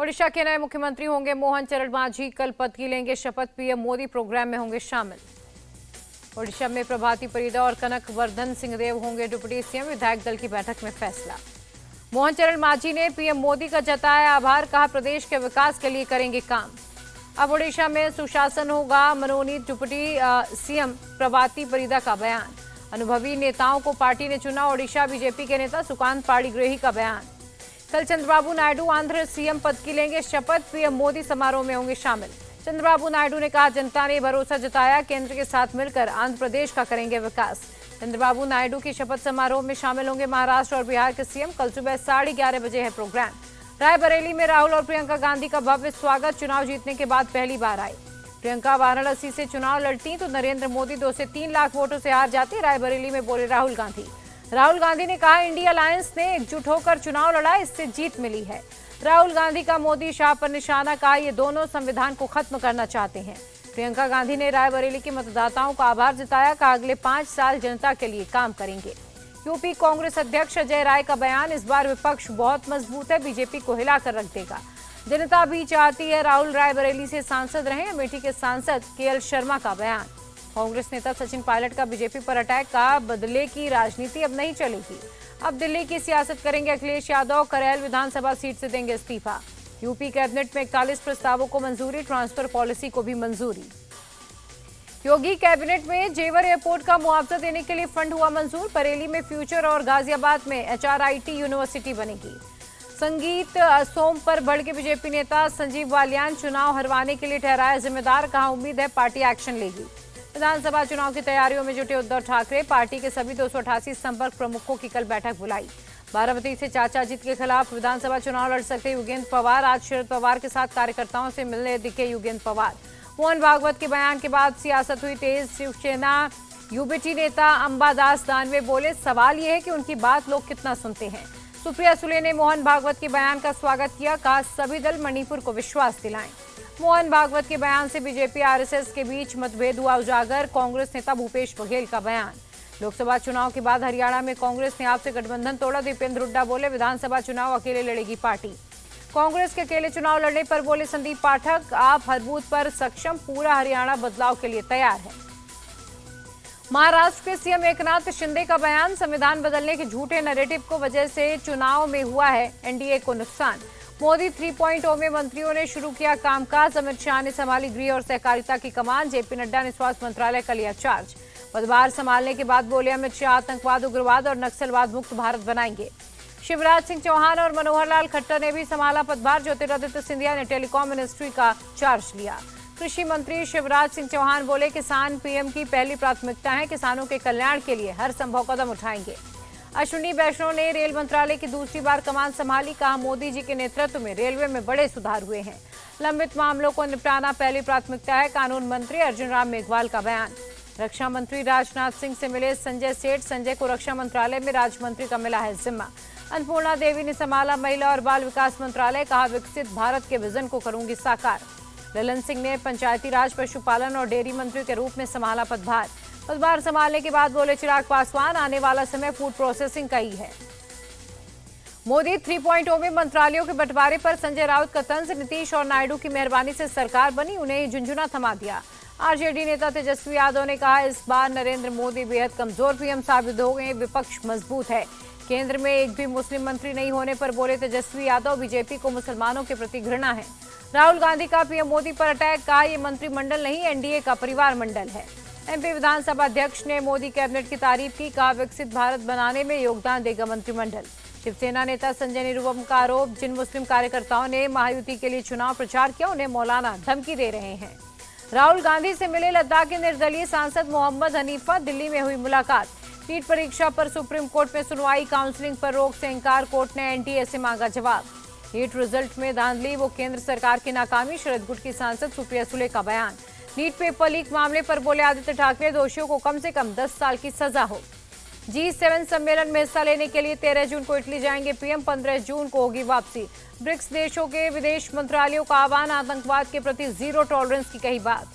ओडिशा के नए मुख्यमंत्री होंगे मोहन चरण मांझी। कल पद की लेंगे शपथ। पीएम मोदी प्रोग्राम में होंगे शामिल। ओडिशा में प्रभाती परिदा और कनक वर्धन सिंहदेव होंगे डिप्टी सीएम। विधायक दल की बैठक में फैसला। मोहन चरण मांझी ने पीएम मोदी का जताया आभार। कहा प्रदेश के विकास के लिए करेंगे काम। अब ओडिशा में सुशासन होगा। मनोनीत डिप्टी सीएम प्रभाती परिदा का बयान। अनुभवी नेताओं को पार्टी ने चुना। ओडिशा बीजेपी के नेता सुकांत पाणिग्राही का बयान। कल चंद्रबाबू नायडू आंध्र सीएम पद की लेंगे शपथ। पीएम मोदी समारोह में होंगे शामिल। चंद्रबाबू नायडू ने कहा जनता ने भरोसा जताया, केंद्र के साथ मिलकर आंध्र प्रदेश का करेंगे विकास। चंद्रबाबू नायडू की शपथ समारोह में शामिल होंगे महाराष्ट्र और बिहार के सीएम। कल सुबह 11:30 बजे है प्रोग्राम। रायबरेली में राहुल और प्रियंका गांधी का भव्य स्वागत। चुनाव जीतने के बाद पहली बार आई प्रियंका। वाराणसी से चुनाव लड़ती तो नरेंद्र मोदी 2 से 3 लाख वोटों से हार जाते। रायबरेली में बोले राहुल गांधी। राहुल गांधी ने कहा इंडिया अलायंस ने एकजुट होकर चुनाव लड़ा, इससे जीत मिली है। राहुल गांधी का मोदी शाह पर निशाना। कहा ये दोनों संविधान को खत्म करना चाहते हैं। प्रियंका गांधी ने रायबरेली के मतदाताओं का आभार जताया। कहा अगले 5 साल जनता के लिए काम करेंगे। यूपी कांग्रेस अध्यक्ष अजय राय का बयान। इस बार विपक्ष बहुत मजबूत है, बीजेपी को हिलाकर रख देगा। जनता भी चाहती है राहुल रायबरेली से सांसद रहे। अमेठी के सांसद केएल शर्मा का बयान। कांग्रेस नेता सचिन पायलट का बीजेपी पर अटैक। का बदले की राजनीति अब नहीं चलेगी, अब दिल्ली की सियासत करेंगे अखिलेश यादव। करेल विधानसभा सीट से देंगे इस्तीफा। यूपी कैबिनेट में 41 प्रस्तावों को मंजूरी। ट्रांसफर पॉलिसी को भी मंजूरी। योगी कैबिनेट में जेवर एयरपोर्ट का मुआवजा देने के लिए फंड हुआ मंजूर। बरेली में फ्यूचर और गाजियाबाद में HRIT यूनिवर्सिटी बनेगी। संगीत सोम पर बढ़ के बीजेपी नेता संजीव बालियान। चुनाव हरवाने के लिए ठहराया जिम्मेदार। कहा उम्मीद है पार्टी एक्शन लेगी। विधानसभा चुनाव की तैयारियों में जुटे उद्धव ठाकरे। पार्टी के सभी 288 संपर्क प्रमुखों की कल बैठक बुलाई। बारामती से चाचा जीत के खिलाफ विधानसभा चुनाव लड़ सकते युगेंद्र पवार। आज शरद पवार के साथ कार्यकर्ताओं से मिलने दिखे युगेंद्र पवार। मोहन भागवत के बयान के बाद सियासत हुई तेज। शिवसेना यूबीटी नेता अंबादास दानवे बोले सवाल यह है कि उनकी बात लोग कितना सुनते हैं। सुप्रिया सुले ने मोहन भागवत के बयान का स्वागत किया। कहा सभी दल मणिपुर को विश्वास दिलाएं। मोहन भागवत के बयान से बीजेपी आरएसएस के बीच मतभेद हुआ उजागर। कांग्रेस नेता भूपेश बघेल का बयान। लोकसभा चुनाव के बाद हरियाणा में कांग्रेस ने आपसे गठबंधन तोड़ा। दीपेंद्र हुड्डा बोले विधानसभा चुनाव अकेले लड़ेगी पार्टी। कांग्रेस के अकेले चुनाव लड़ने पर बोले संदीप पाठक आप हर बूथ पर सक्षम, पूरा हरियाणा बदलाव के लिए तैयार है। महाराष्ट्र के सीएम एकनाथ शिंदे का बयान। संविधान बदलने के झूठे नैरेटिव को वजह से चुनाव में हुआ है एनडीए को नुकसान। मोदी 3.0 में मंत्रियों ने शुरू किया कामकाज। अमित शाह ने संभाली गृह और सहकारिता की कमान। जेपी नड्डा ने स्वास्थ्य मंत्रालय का लिया चार्ज। पदभार संभालने के बाद बोले अमित शाह आतंकवाद, उग्रवाद और नक्सलवाद मुक्त भारत बनाएंगे। शिवराज सिंह चौहान और मनोहर लाल खट्टर ने भी संभाला पदभार। ज्योतिरादित्य सिंधिया ने टेलीकॉम मिनिस्ट्री का चार्ज लिया। कृषि मंत्री शिवराज सिंह चौहान बोले किसान पीएम की पहली प्राथमिकता है। किसानों के कल्याण के लिए हर संभव कदम उठाएंगे। अश्विनी वैष्णव ने रेल मंत्रालय की दूसरी बार कमान संभाली। कहा मोदी जी के नेतृत्व में रेलवे में बड़े सुधार हुए हैं। लंबित मामलों को निपटाना पहली प्राथमिकता है। कानून मंत्री अर्जुन राम मेघवाल का बयान। रक्षा मंत्री राजनाथ सिंह से मिले संजय सेठ। संजय को रक्षा मंत्रालय में राज्य मंत्री का मिला है जिम्मा। अन्नपूर्णा देवी ने संभाला महिला और बाल विकास मंत्रालय। कहा विकसित भारत के विजन को करूंगी साकार। ललन सिंह ने पंचायती राज, पशुपालन और डेयरी मंत्री के रूप में संभाला पदभार। पदभार संभालने के बाद बोले चिराग पासवान आने वाला समय फूड प्रोसेसिंग का ही है। मोदी 3.0 में मंत्रालयों के बंटवारे पर संजय राउत का तंज। नीतीश और नायडू की मेहरबानी से सरकार बनी, उन्हें झुंझुना थमा दिया। आरजेडी नेता तेजस्वी यादव ने कहा इस बार नरेंद्र मोदी बेहद कमजोर पीएम साबित हो गए। विपक्ष मजबूत है। केंद्र में एक भी मुस्लिम मंत्री नहीं होने पर बोले तेजस्वी यादव बीजेपी को मुसलमानों के प्रति घृणा है। राहुल गांधी का पीएम मोदी पर अटैक। कहा ये मंत्रिमंडल नहीं एनडीए का परिवार मंडल है। एमपी विधानसभा अध्यक्ष ने मोदी कैबिनेट की तारीफ की। कहा विकसित भारत बनाने में योगदान देगा मंत्रिमंडल। शिवसेना नेता संजय निरुपम का आरोप। जिन मुस्लिम कार्यकर्ताओं ने महायुति के लिए चुनाव प्रचार किया उन्हें मौलाना धमकी दे रहे हैं। राहुल गांधी से मिले लद्दाख के निर्दलीय सांसद मोहम्मद हनीफा। दिल्ली में हुई मुलाकात। नीट परीक्षा पर सुप्रीम कोर्ट में सुनवाई। काउंसलिंग पर रोक से इंकार। कोर्ट ने एनटीए से मांगा जवाब। नीट रिजल्ट में धांधली, वो केंद्र सरकार की नाकामी। शरद गुट की सांसद सुप्रिया सुले का बयान। नीट पेपर लीक मामले पर बोले आदित्य ठाकरे दोषियों को कम से कम 10 साल की सजा हो। G7 सम्मेलन में हिस्सा लेने के लिए 13 जून को इटली जाएंगे पीएम। 15 जून को होगी वापसी। ब्रिक्स देशों के विदेश मंत्रालयों का आह्वान। आतंकवाद के प्रति जीरो टॉलरेंस की कही बात।